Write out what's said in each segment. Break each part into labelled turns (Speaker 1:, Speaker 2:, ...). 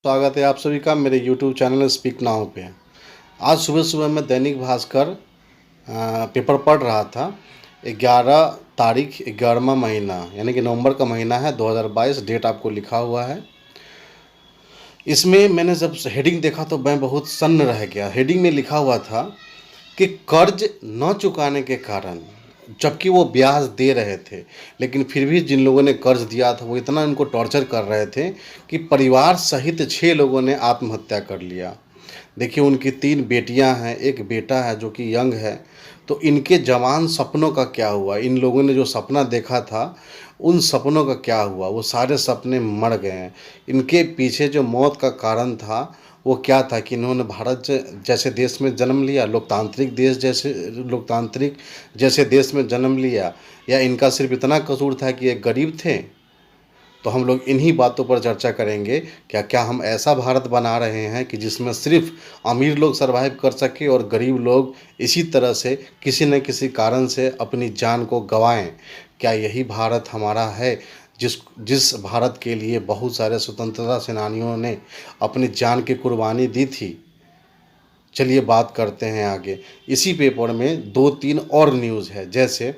Speaker 1: स्वागत है आप सभी का मेरे YouTube चैनल स्पीक नाउ पे। आज सुबह सुबह मैं दैनिक भास्कर पेपर पढ़ रहा था। 11 तारीख 11वां महीना यानी कि नवंबर का महीना है 2022। डेट आपको लिखा हुआ है। इसमें मैंने जब हेडिंग देखा तो मैं बहुत सन्न रह गया। हेडिंग में लिखा हुआ था कि कर्ज न चुकाने के कारण, जबकि वो ब्याज दे रहे थे, लेकिन फिर भी जिन लोगों ने कर्ज दिया था वो इतना इनको टॉर्चर कर रहे थे कि परिवार सहित 6 लोगों ने आत्महत्या कर लिया। देखिए, उनकी 3 बेटियां हैं, एक बेटा है जो कि यंग है। तो इनके जवान सपनों का क्या हुआ? इन लोगों ने जो सपना देखा था उन सपनों का क्या हुआ? वो सारे सपने मर गए हैं। इनके पीछे जो मौत का कारण था वो क्या था कि इन्होंने भारत जैसे देश में जन्म लिया, लोकतांत्रिक जैसे देश में जन्म लिया, या इनका सिर्फ इतना कसूर था कि ये गरीब थे? तो हम लोग इन्हीं बातों पर चर्चा करेंगे। क्या हम ऐसा भारत बना रहे हैं कि जिसमें सिर्फ अमीर लोग सर्वाइव कर सके और गरीब लोग इसी तरह से किसी न किसी कारण से अपनी जान को गंवाएं? क्या यही भारत हमारा है जिस जिस भारत के लिए बहुत सारे स्वतंत्रता सेनानियों ने अपनी जान की कुर्बानी दी थी? चलिए बात करते हैं आगे। इसी पेपर में 2-3 और न्यूज़ है। जैसे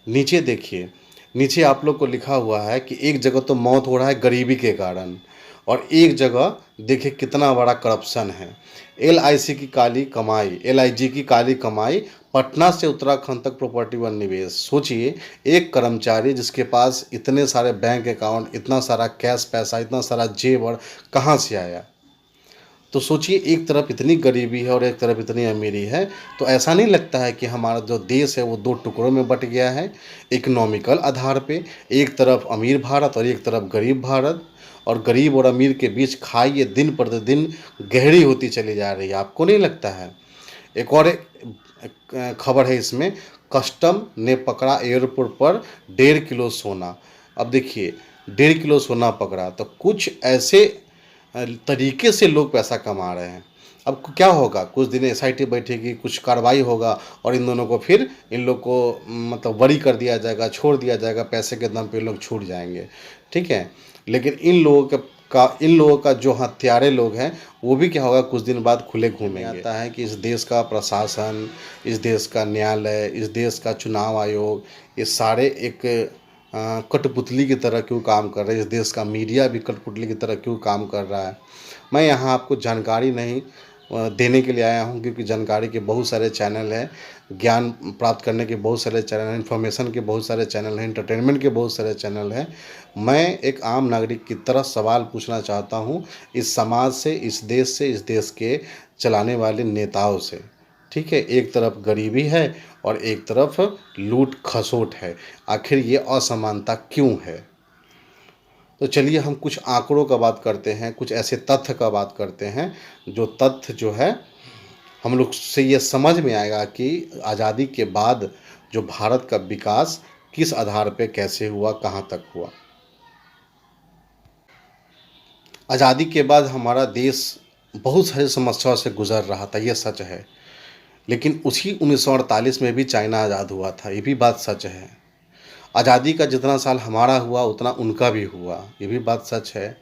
Speaker 1: नीचे देखिए, नीचे आप लोग को लिखा हुआ है कि एक जगह तो मौत हो रहा है गरीबी के कारण, और एक जगह देखिए कितना बड़ा करप्शन है। एलआईसी की काली कमाई, एलआईजी की काली कमाई, पटना से उत्तराखंड तक प्रॉपर्टी व निवेश। सोचिए, एक कर्मचारी जिसके पास इतने सारे बैंक अकाउंट, इतना सारा कैश पैसा, इतना सारा जेवर कहाँ से आया? तो सोचिए, एक तरफ इतनी गरीबी है और एक तरफ इतनी अमीरी है। तो ऐसा नहीं लगता है कि हमारा जो देश है वो 2 टुकड़ों में बट गया है इकोनॉमिकल आधार पे? एक तरफ अमीर भारत और एक तरफ गरीब भारत, और गरीब और अमीर के बीच खाई ये दिन प्रतिदिन गहरी होती चली जा रही है। आपको नहीं लगता है? एक और खबर है इसमें, कस्टम ने पकड़ा एयरपोर्ट पर 1.5 किलो सोना। अब देखिए, 1.5 किलो सोना पकड़ा तो कुछ ऐसे तरीके से लोग पैसा कमा रहे हैं। अब क्या होगा? कुछ दिन एसआईटी बैठेगी, कुछ कार्रवाई होगा और इन दोनों को फिर इन लोग को मतलब बरी कर दिया जाएगा, छोड़ दिया जाएगा, पैसे के दम पे लोग छूट जाएंगे। ठीक है, लेकिन इन लोगों का जो हत्यारे लोग हैं वो भी क्या होगा, कुछ दिन बाद खुले घूमेंगे। आता है कि इस देश का प्रशासन, इस देश का न्यायालय, इस देश का चुनाव आयोग, ये सारे एक कठपुतली की तरह क्यों काम कर रहे हैं? इस देश का मीडिया भी कठपुतली की तरह क्यों काम कर रहा है? मैं यहाँ आपको जानकारी नहीं देने के लिए आया हूँ, क्योंकि जानकारी के बहुत सारे चैनल हैं, ज्ञान प्राप्त करने के बहुत सारे चैनल हैं, इन्फॉर्मेशन के बहुत सारे चैनल हैं, एंटरटेनमेंट के बहुत सारे चैनल हैं। मैं एक आम नागरिक की तरह सवाल पूछना चाहता हूँ इस समाज से, इस देश के चलाने वाले नेताओं से। ठीक है, एक तरफ गरीबी है और एक तरफ लूट खसोट है। आखिर ये असमानता क्यों है? तो चलिए हम कुछ आंकड़ों का बात करते हैं, कुछ ऐसे तथ्य का बात करते हैं जो तथ्य जो है हम लोग से ये समझ में आएगा कि आज़ादी के बाद जो भारत का विकास किस आधार पे कैसे हुआ, कहाँ तक हुआ। आज़ादी के बाद हमारा देश बहुत सारी समस्याओं से गुजर रहा था, ये सच है। लेकिन उसी 1948 में भी चाइना आज़ाद हुआ था, ये भी बात सच है। आज़ादी का जितना साल हमारा हुआ उतना उनका भी हुआ, ये भी बात सच है।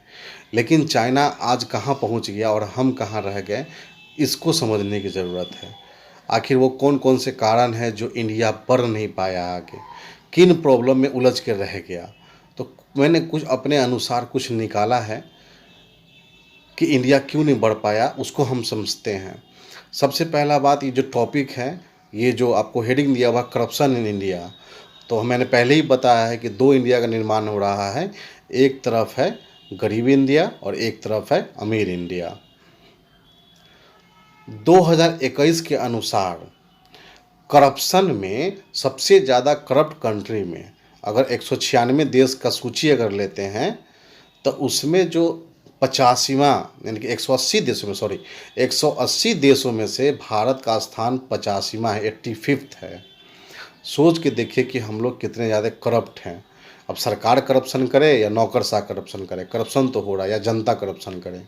Speaker 1: लेकिन चाइना आज कहाँ पहुँच गया और हम कहाँ रह गए, इसको समझने की ज़रूरत है। आखिर वो कौन कौन से कारण हैं जो इंडिया बढ़ नहीं पाया आगे, किन प्रॉब्लम में उलझ के रह गया? तो मैंने कुछ अपने अनुसार कुछ निकाला है कि इंडिया क्यों नहीं बढ़ पाया, उसको हम समझते हैं। सबसे पहला बात, ये जो टॉपिक है, ये जो आपको हेडिंग दिया हुआ करप्शन इन इंडिया, तो मैंने पहले ही बताया है कि 2 इंडिया का निर्माण हो रहा है। एक तरफ है गरीब इंडिया और एक तरफ है अमीर इंडिया। 2021 के अनुसार करप्शन में सबसे ज़्यादा करप्ट कंट्री में अगर 196 देश का सूची अगर लेते हैं तो उसमें जो 85वां यानी कि 180 देशों में, 180 देशों में से भारत का स्थान 85वां है, 85th है। सोच के देखिए कि हम लोग कितने ज़्यादा करप्ट हैं। अब सरकार करप्शन करे या नौकरशाह करप्शन करे, करप्शन तो हो रहा है, या जनता करप्शन करे।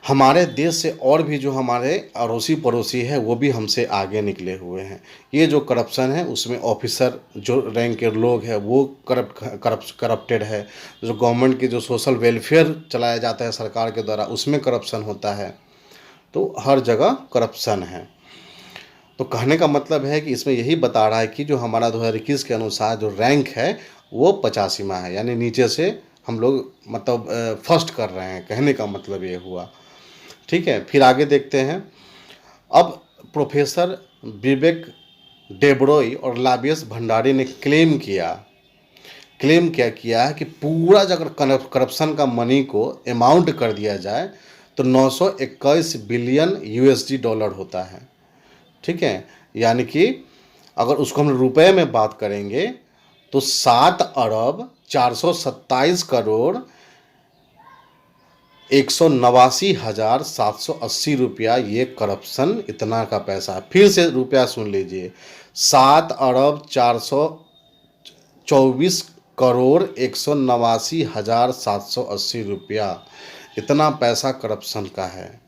Speaker 1: हमारे देश से और भी जो हमारे अड़ोसी पड़ोसी है वो भी हमसे आगे निकले हुए हैं। ये जो करप्शन है उसमें ऑफिसर जो रैंक के लोग हैं वो करप्टेड है। जो गवर्नमेंट की जो सोशल वेलफेयर चलाया जाता है सरकार के द्वारा उसमें करप्शन होता है। तो हर जगह करप्शन है। तो कहने का मतलब है कि इसमें यही बता रहा है कि जो हमारा 2021 के अनुसार जो रैंक है वो 85वां है, यानी नीचे से हम लोग मतलब फर्स्ट कर रहे हैं, कहने का मतलब ये हुआ। ठीक है, फिर आगे देखते हैं। अब प्रोफेसर विवेक डेब्रॉय और लाबियस भंडारी ने क्लेम क्या किया है कि पूरा अगर करप्शन का मनी को अमाउंट कर दिया जाए तो 921 बिलियन यूएसडी डॉलर होता है। ठीक है, यानी कि अगर उसको हम रुपए में बात करेंगे तो 7 अरब 427 करोड़ 189,780 रुपया ये करप्शन इतना का पैसा। फिर से रुपया सुन लीजिए, 7 अरब 424 करोड़ 189,780 रुपया, इतना पैसा करप्शन का है।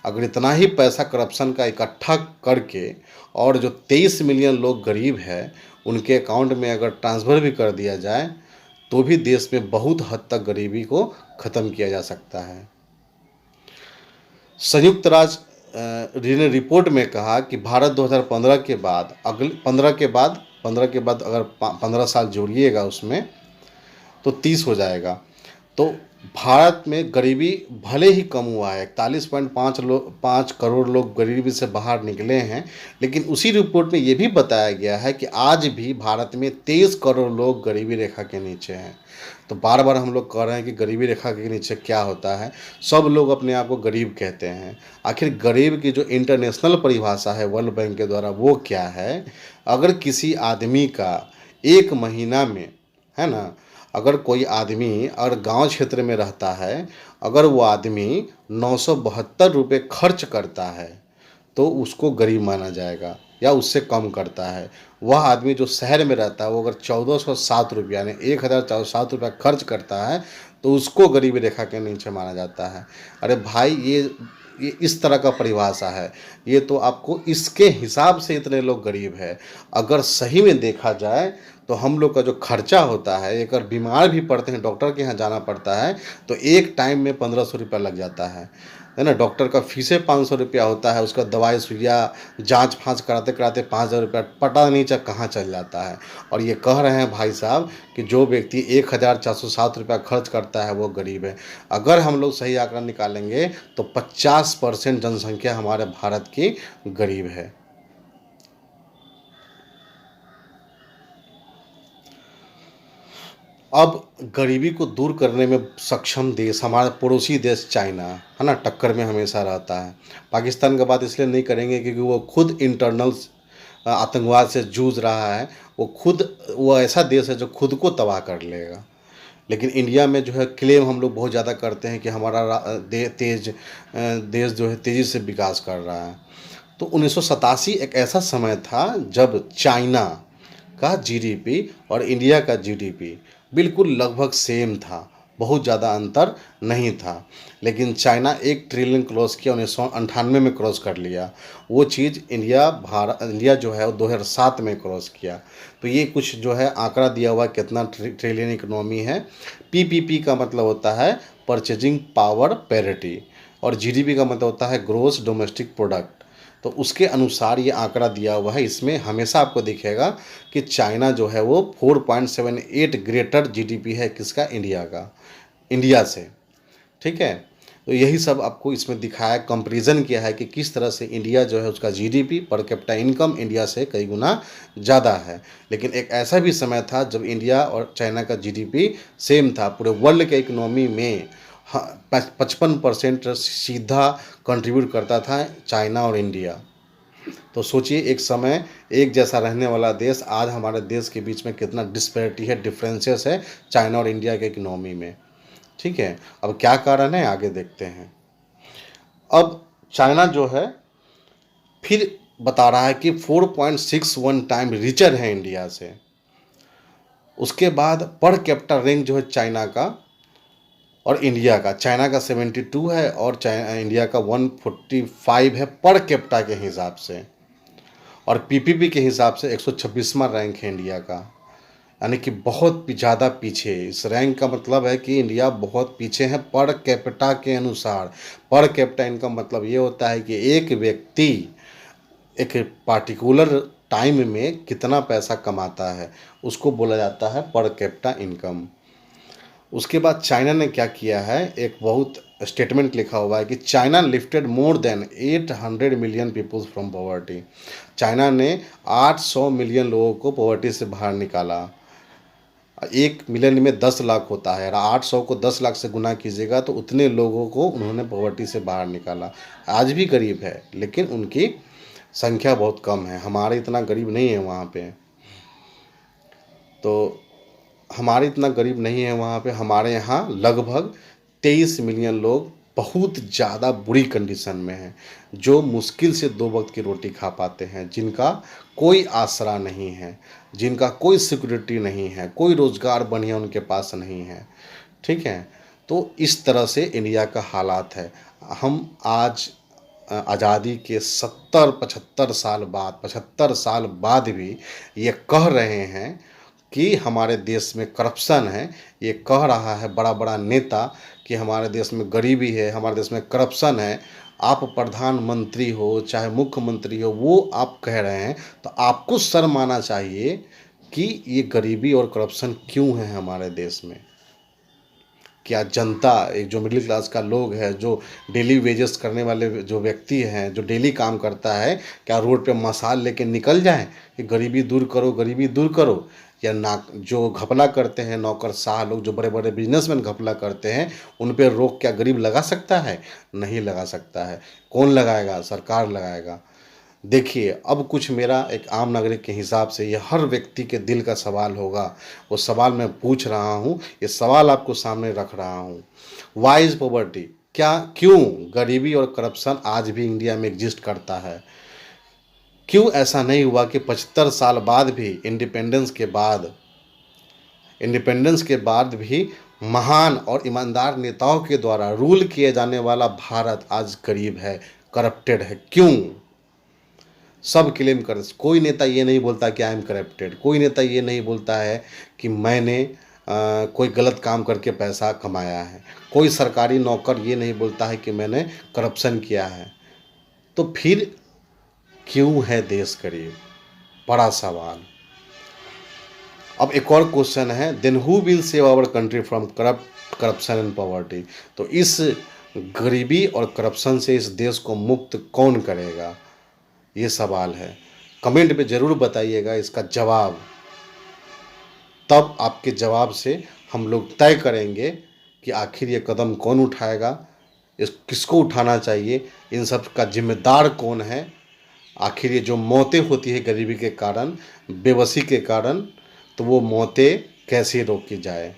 Speaker 1: अगर इतना ही पैसा करप्शन का इकट्ठा करके और जो 23 मिलियन लोग गरीब हैं उनके अकाउंट में अगर ट्रांसफ़र भी कर दिया जाए तो भी देश में बहुत हद तक गरीबी को ख़त्म किया जा सकता है। संयुक्त राज्य ने रिपोर्ट में कहा कि भारत 2015 के बाद अगले 15 के बाद अगर 15 साल जोड़िएगा उसमें तो 30 हो जाएगा। तो भारत में गरीबी भले ही कम हुआ है, 41.5 करोड़ लोग गरीबी से बाहर निकले हैं, लेकिन उसी रिपोर्ट में ये भी बताया गया है कि आज भी भारत में 23 करोड़ लोग गरीबी रेखा के नीचे हैं। तो बार बार हम लोग कह रहे हैं कि गरीबी रेखा के नीचे क्या होता है, सब लोग अपने आप को गरीब कहते हैं। आखिर गरीब की जो इंटरनेशनल परिभाषा है वर्ल्ड बैंक के द्वारा वो क्या है? अगर किसी आदमी का एक महीना में, है ना, अगर कोई आदमी अगर गांव क्षेत्र में रहता है, अगर वो आदमी 972 रुपये खर्च करता है तो उसको गरीब माना जाएगा, या उससे कम करता है। वह आदमी जो शहर में रहता है वो अगर 1407 रुपया यानी 1,007 रुपया खर्च करता है तो उसको गरीबी रेखा के नीचे माना जाता है। अरे भाई, ये इस तरह का परिभाषा है, ये तो आपको इसके हिसाब से इतने लोग गरीब है। अगर सही में देखा जाए तो हम लोग का जो खर्चा होता है, अगर बीमार भी पड़ते हैं डॉक्टर के यहाँ जाना पड़ता है तो एक टाइम में 1500 रुपया लग जाता है ना। डॉक्टर का फीसे 500 रुपया होता है, उसका दवाई सुइया जांच फांच कराते कराते 5,000 रुपया पता नहीं चल कहाँ चल जाता है। और ये कह रहे हैं भाई साहब कि जो व्यक्ति 1,407 रुपया खर्च करता है वो गरीब है। अगर हम लोग सही आंकड़ा निकालेंगे तो 50% जनसंख्या हमारे भारत की गरीब है। अब गरीबी को दूर करने में सक्षम देश हमारा पड़ोसी देश चाइना है ना, टक्कर में हमेशा रहता है। पाकिस्तान का बात इसलिए नहीं करेंगे क्योंकि वो खुद इंटरनल आतंकवाद से जूझ रहा है। वो ऐसा देश है जो खुद को तबाह कर लेगा। लेकिन इंडिया में जो है क्लेम हम लोग बहुत ज़्यादा करते हैं कि हमारा देश जो है तेज़ी से विकास कर रहा है। तो 1987 एक ऐसा समय था जब चाइना का जीडीपी और इंडिया का जीडीपी बिल्कुल लगभग सेम था, बहुत ज़्यादा अंतर नहीं था। लेकिन चाइना 1 ट्रिलियन क्रॉस किया, 1998 में क्रॉस कर लिया। वो चीज़ इंडिया जो है वो 2007 में क्रॉस किया। तो ये कुछ जो है आंकड़ा दिया हुआ कितना ट्रिलियन इकोनॉमी है। पीपीपी का मतलब होता है परचेजिंग पावर पैरिटी, और जीडीपी का मतलब होता है ग्रोस डोमेस्टिक प्रोडक्ट। तो उसके अनुसार ये आंकड़ा दिया हुआ है। इसमें हमेशा आपको दिखेगा कि चाइना जो है वो 4.78 ग्रेटर जीडीपी है किसका, इंडिया से। ठीक है, तो यही सब आपको इसमें दिखाया, कंपैरिजन किया है कि किस तरह से इंडिया जो है उसका GDP per capita income India से कई गुना ज़्यादा है। लेकिन एक ऐसा भी समय था जब इंडिया और चाइना का जीडीपी सेम था। पूरे वर्ल्ड के इकोनॉमी में 55% सीधा कंट्रीब्यूट करता था चाइना और इंडिया। तो सोचिए एक समय एक जैसा रहने वाला देश, आज हमारे देश के बीच में कितना डिस्पैरिटी है, डिफरेंसेस है चाइना और इंडिया के इकोनॉमी में। ठीक है, अब क्या कारण है आगे देखते हैं। अब चाइना जो है फिर बता रहा है कि 4.61 टाइम रिचर है इंडिया से। उसके बाद पर कैपिटा रैंक जो है चाइना का और इंडिया का, चाइना का 72 है और इंडिया का 145 है पर कैपिटा के हिसाब से, और पीपीपी के हिसाब से 126वां रैंक है इंडिया का, यानी कि बहुत ज़्यादा पीछे। इस रैंक का मतलब है कि इंडिया बहुत पीछे है पर कैपिटा के अनुसार। पर कैपिटा इनका मतलब ये होता है कि एक व्यक्ति एक पार्टिकुलर टाइम में कितना पैसा कमाता है, उसको बोला जाता है पर कैपिटा इनकम। उसके बाद चाइना ने क्या किया है, एक बहुत स्टेटमेंट लिखा हुआ है कि China lifted more than 800 million peoples from poverty. China ने 800 मिलियन लोगों को पॉवर्टी से बाहर निकाला। 1 मिलियन में 10 लाख होता है, 800 को 10 लाख से गुना कीजिएगा तो उतने लोगों को उन्होंने पॉवर्टी से बाहर निकाला। आज भी गरीब है लेकिन उनकी संख्या बहुत कम है, हमारे इतना गरीब नहीं है वहाँ पे। तो हमारे इतना गरीब नहीं है वहाँ पे। हमारे यहाँ लगभग 23 मिलियन लोग बहुत ज़्यादा बुरी कंडीशन में हैं, जो मुश्किल से 2 वक्त की रोटी खा पाते हैं, जिनका कोई आसरा नहीं है, जिनका कोई सिक्योरिटी नहीं है, कोई रोज़गार बढ़िया उनके पास नहीं है। ठीक है, तो इस तरह से इंडिया का हालात है। हम आज आज़ादी के 70-75 साल बाद, 75 साल बाद भी ये कह रहे हैं कि हमारे देश में करप्शन है। ये कह रहा है बड़ा बड़ा नेता कि हमारे देश में गरीबी है, हमारे देश में करप्शन है। आप प्रधानमंत्री हो चाहे मुख्यमंत्री हो, वो आप कह रहे हैं, तो आपको शर्म आना चाहिए कि ये गरीबी और करप्शन क्यों है हमारे देश में। क्या जनता, एक जो मिडिल क्लास का लोग है, जो डेली वेजेस करने वाले जो व्यक्ति हैं, जो डेली काम करता है, क्या रोड पे मशाल लेके निकल जाएं कि गरीबी दूर करो, गरीबी दूर करो? या ना, जो घपला करते हैं नौकरशाह लोग, जो बड़े बड़े बिजनेसमैन घपला करते हैं, उन पे रोक क्या गरीब लगा सकता है? नहीं लगा सकता है। कौन लगाएगा? सरकार लगाएगा। देखिए, अब कुछ मेरा एक आम नागरिक के हिसाब से ये हर व्यक्ति के दिल का सवाल होगा। वो सवाल मैं पूछ रहा हूँ, ये सवाल आपको सामने रख रहा हूँ। Why is poverty? क्यों गरीबी और करप्शन आज भी इंडिया में एग्जिस्ट करता है? क्यों ऐसा नहीं हुआ कि 75 साल बाद भी, इंडिपेंडेंस के बाद भी महान और ईमानदार नेताओं के द्वारा रूल किए जाने वाला भारत आज गरीब है, करप्टेड है? क्यों? सब क्लेम कर, कोई नेता ये नहीं बोलता कि आई एम करप्टेड, कोई नेता ये नहीं बोलता है कि मैंने कोई गलत काम करके पैसा कमाया है, कोई सरकारी नौकर ये नहीं बोलता है कि मैंने करप्शन किया है। तो फिर क्यों है देश गरीब? बड़ा सवाल। अब एक और क्वेश्चन है, then who will save our country from corruption and poverty? तो इस गरीबी और करप्शन से इस देश को मुक्त कौन करेगा? ये सवाल है। कमेंट में ज़रूर बताइएगा इसका जवाब। तब आपके जवाब से हम लोग तय करेंगे कि आखिर ये कदम कौन उठाएगा, इस किसको उठाना चाहिए, इन सब का जिम्मेदार कौन है। आखिर ये जो मौतें होती है गरीबी के कारण, बेबसी के कारण, तो वो मौतें कैसे रोकी जाए,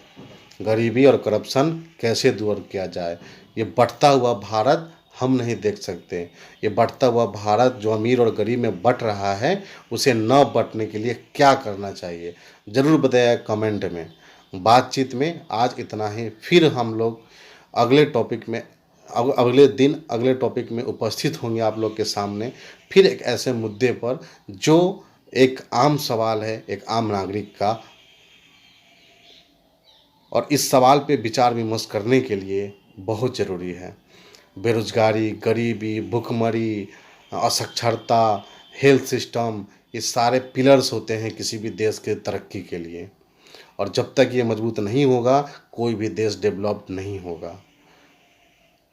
Speaker 1: गरीबी और करप्शन कैसे दूर किया जाए। ये बढ़ता हुआ भारत हम नहीं देख सकते। ये बढ़ता हुआ भारत जो अमीर और गरीब में बंट रहा है, उसे न बंटने के लिए क्या करना चाहिए, ज़रूर बताइए कमेंट में। बातचीत में आज इतना ही। फिर हम लोग अगले टॉपिक में, अगले दिन अगले टॉपिक में उपस्थित होंगे आप लोग के सामने, फिर एक ऐसे मुद्दे पर जो एक आम सवाल है एक आम नागरिक का, और इस सवाल पे विचार विमर्श करने के लिए बहुत ज़रूरी है। बेरोजगारी, गरीबी, भुखमरी, असाक्षरता, हेल्थ सिस्टम, ये सारे पिलर्स होते हैं किसी भी देश के तरक्की के लिए, और जब तक ये मजबूत नहीं होगा कोई भी देश डेवलप नहीं होगा।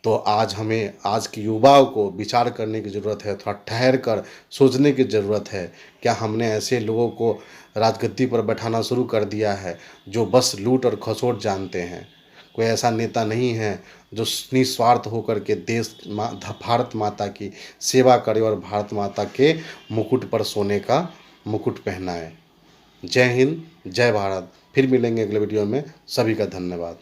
Speaker 1: तो आज हमें, आज के युवाओं को विचार करने की ज़रूरत है, थोड़ा ठहर कर सोचने की ज़रूरत है। क्या हमने ऐसे लोगों को राजगद्दी पर बैठाना शुरू कर दिया है जो बस लूट और खसोट जानते हैं? कोई ऐसा नेता नहीं है जो निस्वार्थ होकर के भारत माता की सेवा करे और भारत माता के मुकुट पर सोने का मुकुट पहनाए। जय हिंद, जय भारत। फिर मिलेंगे अगले वीडियो में। सभी का धन्यवाद।